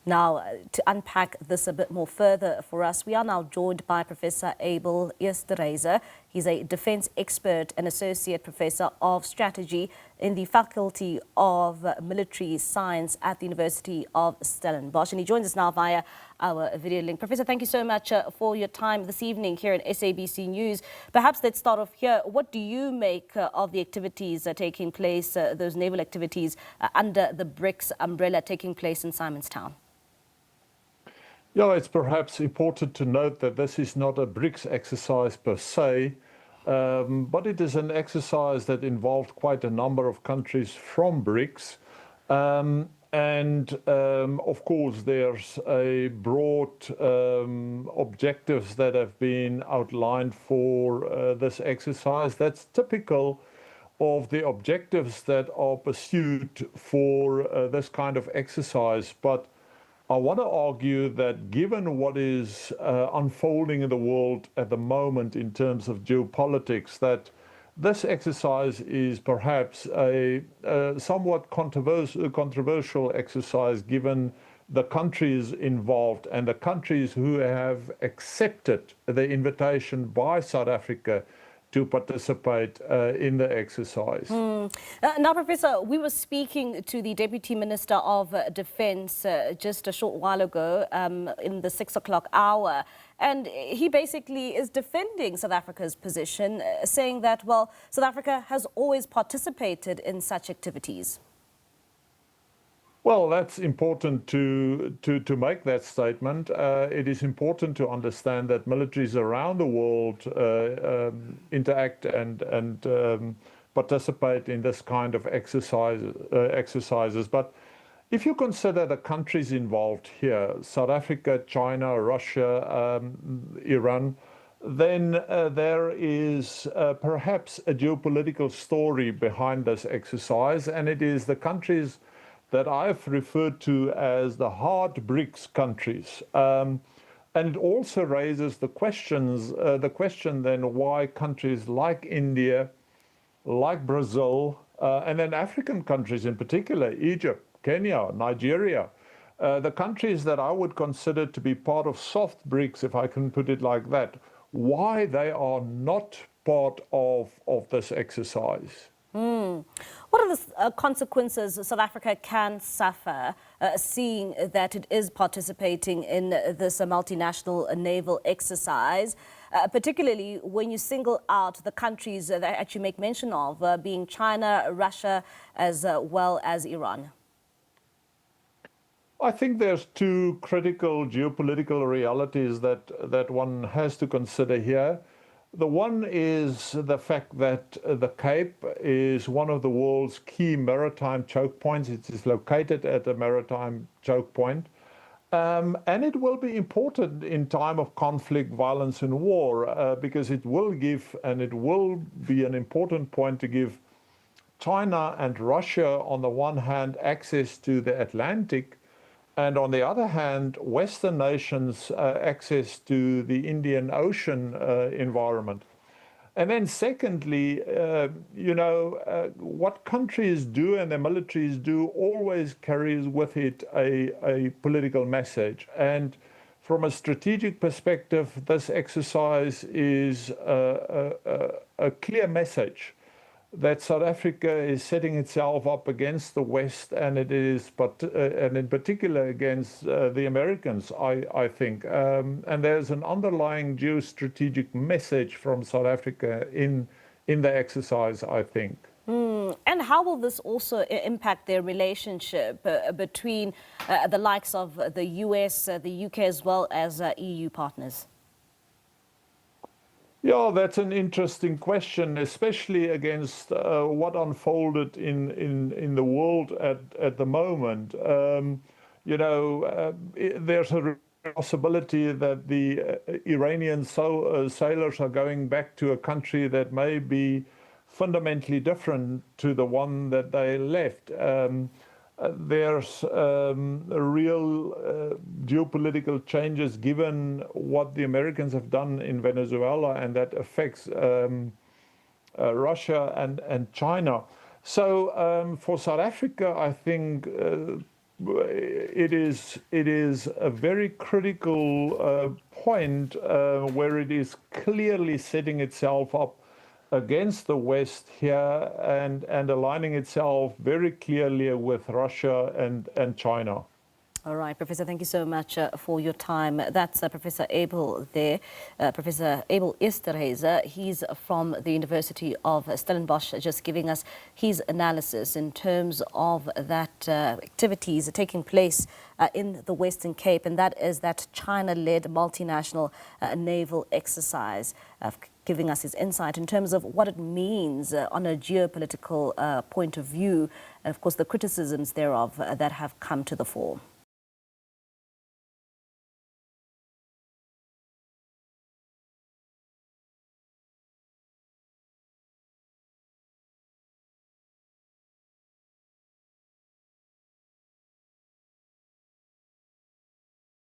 Now, to unpack this a bit more further for us, we are now joined by Professor Abel Esterhuyse. He's a defense expert and associate professor of strategy in the Faculty of Military Science at the University of Stellenbosch. And he joins us now via our video link. Professor, thank you so much for your time this evening here in SABC News. Perhaps let's start off here. What do you make of the activities taking place, those naval activities under the BRICS umbrella taking place in Simonstown? Yeah, it's perhaps important to note that this is not a BRICS exercise per se, but it is an exercise that involved quite a number of countries from BRICS. Of course, there's a broad objectives that have been outlined for this exercise. That's typical of the objectives that are pursued for this kind of exercise. But I want to argue that given what is unfolding in the world at the moment in terms of geopolitics, that this exercise is perhaps a somewhat controversial exercise given the countries involved and the countries who have accepted the invitation by South Africa to participate in the exercise. Now, Professor, we were speaking to the Deputy Minister of Defence just a short while ago in the 6 o'clock hour, and he basically is defending South Africa's position, saying that, well, South Africa has always participated in such activities. Well, that's important to make that statement. It is important to understand that militaries around the world interact and participate in this kind of exercises. But if you consider the countries involved here, South Africa, China, Russia, Iran, then there is perhaps a geopolitical story behind this exercise, and it is the countries that I've referred to as the hard BRICS countries. And it also raises the question then why countries like India, like Brazil, and then African countries in particular, Egypt, Kenya, Nigeria, the countries that I would consider to be part of soft BRICS, if I can put it like that, why they are not part of this exercise. What are the consequences South Africa can suffer seeing that it is participating in this multinational naval exercise, particularly when you single out the countries that you make mention of, being China, Russia, as well as Iran? I think there's two critical geopolitical realities that one has to consider here. The one is the fact that the Cape is one of the world's key maritime choke points. It is located at a maritime choke point. And it will be important in time of conflict, violence and war, because it will give, and it will be an important point to give China and Russia, on the one hand, access to the Atlantic, and on the other hand, Western nations access to the Indian Ocean environment. And then secondly, what countries do and their militaries do always carries with it a political message. And from a strategic perspective, this exercise is a clear message that South Africa is setting itself up against the West, and it is, and in particular against the Americans, I think. And there's an underlying geostrategic message from South Africa in the exercise, I think. And how will this also impact their relationship between the likes of the US, the UK, as well as EU partners? Yeah, that's an interesting question, especially against what unfolded in the world at the moment. There's a possibility that the Iranian sailors are going back to a country that may be fundamentally different to the one that they left. There's real geopolitical changes given what the Americans have done in Venezuela, and that affects Russia and China. So for South Africa, I think it is a very critical point where it is clearly setting itself up against the West here and aligning itself very clearly with Russia and China. All right, Professor, thank you so much for your time. That's Professor Abel there, Professor Abel Esterhuyse. He's from the University of Stellenbosch, just giving us his analysis in terms of that activities taking place in the Western Cape, and that is that China-led multinational naval exercise, giving us his insight in terms of what it means on a geopolitical point of view, and of course the criticisms thereof that have come to the fore.